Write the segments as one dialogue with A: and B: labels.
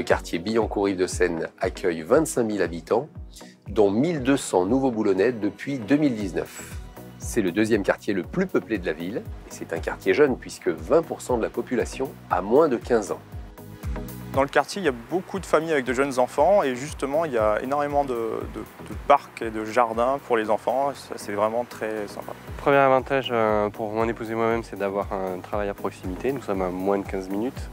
A: quartier Billancourt-Rive-de-Seine accueille 25 000 habitants, dont 1200 nouveaux boulonnais depuis 2019. C'est le deuxième quartier le plus peuplé de la ville, et c'est un quartier jeune puisque 20% de la population a moins de 15 ans.
B: Dans le quartier, il y a beaucoup de familles avec de jeunes enfants et justement, il y a énormément de parcs et de jardins pour les enfants. C'est vraiment très sympa.
C: Le premier avantage pour mon épouse et moi-même, c'est d'avoir un travail à proximité. Nous sommes à moins de 15 minutes.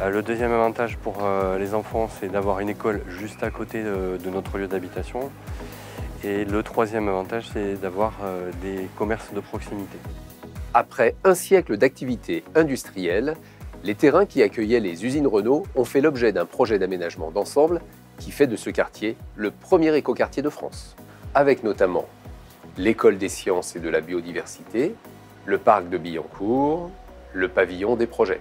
C: Le deuxième avantage pour les enfants, c'est d'avoir une école juste à côté de notre lieu d'habitation. Et le troisième avantage, c'est d'avoir des commerces de proximité.
A: Après un siècle d'activité industrielle, les terrains qui accueillaient les usines Renault ont fait l'objet d'un projet d'aménagement d'ensemble qui fait de ce quartier le premier écoquartier de France, avec notamment l'école des sciences et de la biodiversité, le parc de Billancourt, le pavillon des projets.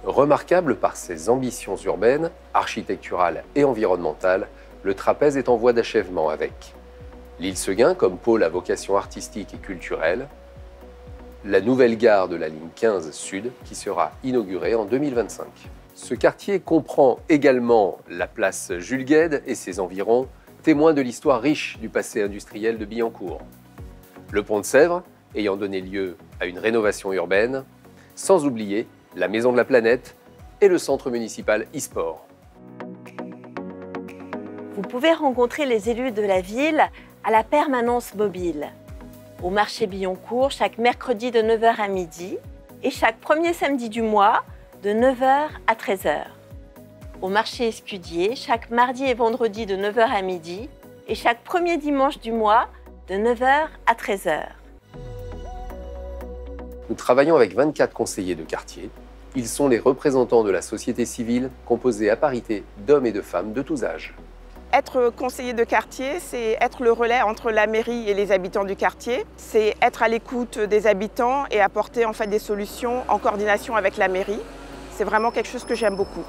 A: Remarquable par ses ambitions urbaines, architecturales et environnementales, le trapèze est en voie d'achèvement avec l'île Seguin comme pôle à vocation artistique et culturelle, la nouvelle gare de la ligne 15 Sud qui sera inaugurée en 2025. Ce quartier comprend également la place Jules Guesde et ses environs, témoins de l'histoire riche du passé industriel de Billancourt. Le pont de Sèvres, ayant donné lieu à une rénovation urbaine, sans oublier la Maison de la Planète et le centre municipal e-sport.
D: Vous pouvez rencontrer les élus de la ville à la permanence mobile, au marché Billancourt chaque mercredi de 9 h à midi et chaque premier samedi du mois de 9 h à 13 h. Au marché Escudier chaque mardi et vendredi de 9 h à midi et chaque premier dimanche du mois de 9 h à 13 h.
A: Nous travaillons avec 24 conseillers de quartier. Ils sont les représentants de la société civile composée à parité d'hommes et de femmes de tous âges.
E: Être conseiller de quartier, c'est être le relais entre la mairie et les habitants du quartier. C'est être à l'écoute des habitants et apporter en fait des solutions en coordination avec la mairie. C'est vraiment quelque chose que j'aime beaucoup.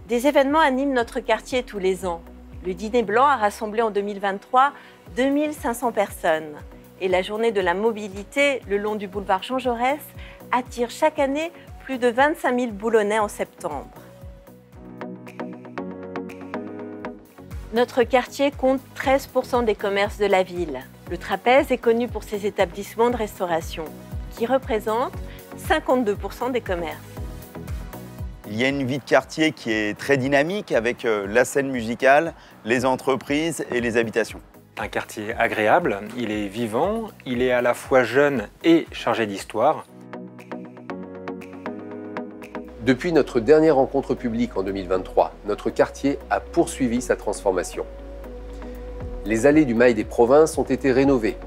D: Des événements animent notre quartier tous les ans. Le Dîner Blanc a rassemblé en 2023 2500 personnes. Et la journée de la mobilité le long du boulevard Jean Jaurès attire chaque année plus de 25 000 boulonnais en septembre. Notre quartier compte 13% des commerces de la ville. Le trapèze est connu pour ses établissements de restauration, qui représentent 52% des commerces.
F: Il y a une vie de quartier qui est très dynamique avec la scène musicale, les entreprises et les habitations.
G: Un quartier agréable, il est vivant, il est à la fois jeune et chargé d'histoire.
A: Depuis notre dernière rencontre publique en 2023, notre quartier a poursuivi sa transformation. Les allées du Mail des Provinces ont été rénovées,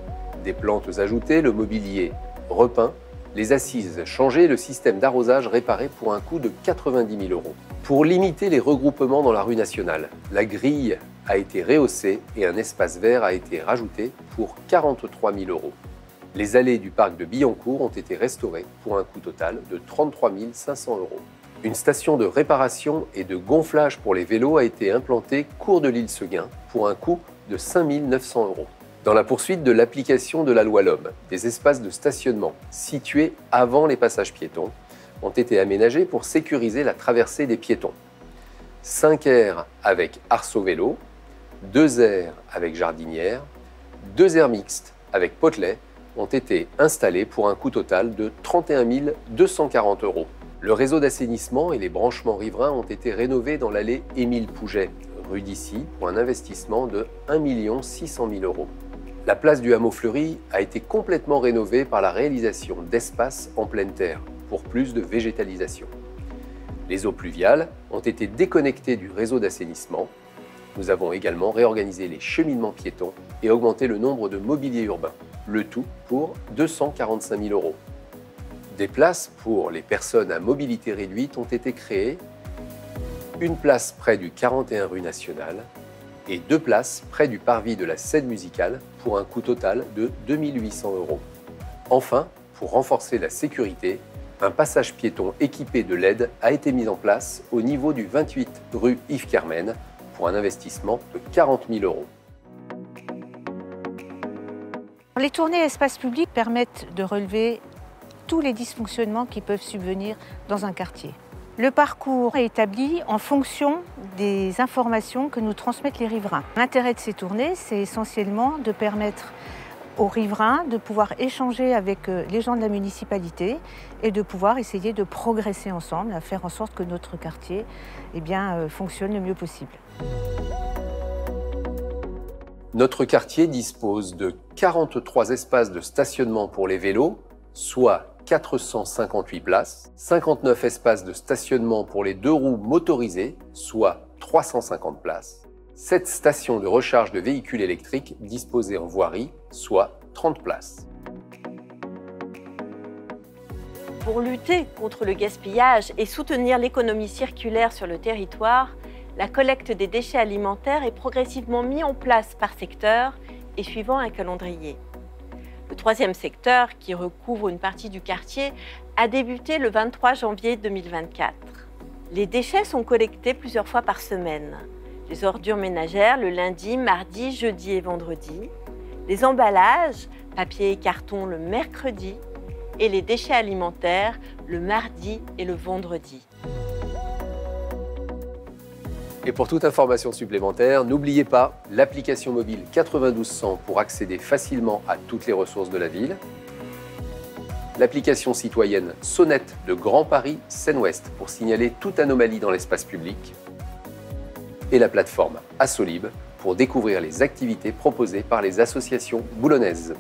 A: des plantes ajoutées, le mobilier repeint, les assises changées, le système d'arrosage réparé pour un coût de 90 000 €. Pour limiter les regroupements dans la rue nationale, la grille a été rehaussée et un espace vert a été rajouté pour 43 000 €. Les allées du parc de Billancourt ont été restaurées pour un coût total de 33 500 €. Une station de réparation et de gonflage pour les vélos a été implantée cours de l'île Seguin pour un coût de 5 900 €. Dans la poursuite de l'application de la loi LOM, des espaces de stationnement situés avant les passages piétons ont été aménagés pour sécuriser la traversée des piétons. 5 aires avec arceau vélo, 2 aires avec jardinière, 2 aires mixtes avec potelet ont été installés pour un coût total de 31 240 €. Le réseau d'assainissement et les branchements riverains ont été rénovés dans l'allée Émile Pouget, rue d'Issy, pour un investissement de 1 600 000 €. La place du Hameau Fleuri a été complètement rénovée par la réalisation d'espaces en pleine terre pour plus de végétalisation. Les eaux pluviales ont été déconnectées du réseau d'assainissement. Nous avons également réorganisé les cheminements piétons et augmenté le nombre de mobiliers urbains, le tout pour 245 000 €. Des places pour les personnes à mobilité réduite ont été créées, une place près du 41 rue Nationale et 2 places près du parvis de la scène musicale pour un coût total de 2 800 €. Enfin, pour renforcer la sécurité, un passage piéton équipé de LED a été mis en place au niveau du 28 rue Yves Kermen pour un investissement de 40 000 €.
H: Les tournées espace public permettent de relever tous les dysfonctionnements qui peuvent subvenir dans un quartier. Le parcours est établi en fonction des informations que nous transmettent les riverains. L'intérêt de ces tournées, c'est essentiellement de permettre aux riverains de pouvoir échanger avec les gens de la municipalité et de pouvoir essayer de progresser ensemble, à faire en sorte que notre quartier fonctionne le mieux possible.
A: Notre quartier dispose de 43 espaces de stationnement pour les vélos, soit 458 places, 59 espaces de stationnement pour les 2 roues motorisées, soit 350 places, 7 stations de recharge de véhicules électriques disposées en voirie, soit 30 places.
D: Pour lutter contre le gaspillage et soutenir l'économie circulaire sur le territoire, la collecte des déchets alimentaires est progressivement mise en place par secteur et suivant un calendrier. Le 3e secteur, qui recouvre une partie du quartier, a débuté le 23 janvier 2024. Les déchets sont collectés plusieurs fois par semaine. Les ordures ménagères le lundi, mardi, jeudi et vendredi. Les emballages, papier et carton le mercredi. Et les déchets alimentaires le mardi et le vendredi.
A: Et pour toute information supplémentaire, n'oubliez pas l'application mobile 9200 pour accéder facilement à toutes les ressources de la ville, l'application citoyenne Sonnette de Grand Paris Seine-Ouest pour signaler toute anomalie dans l'espace public, et la plateforme Assolib pour découvrir les activités proposées par les associations boulonnaises.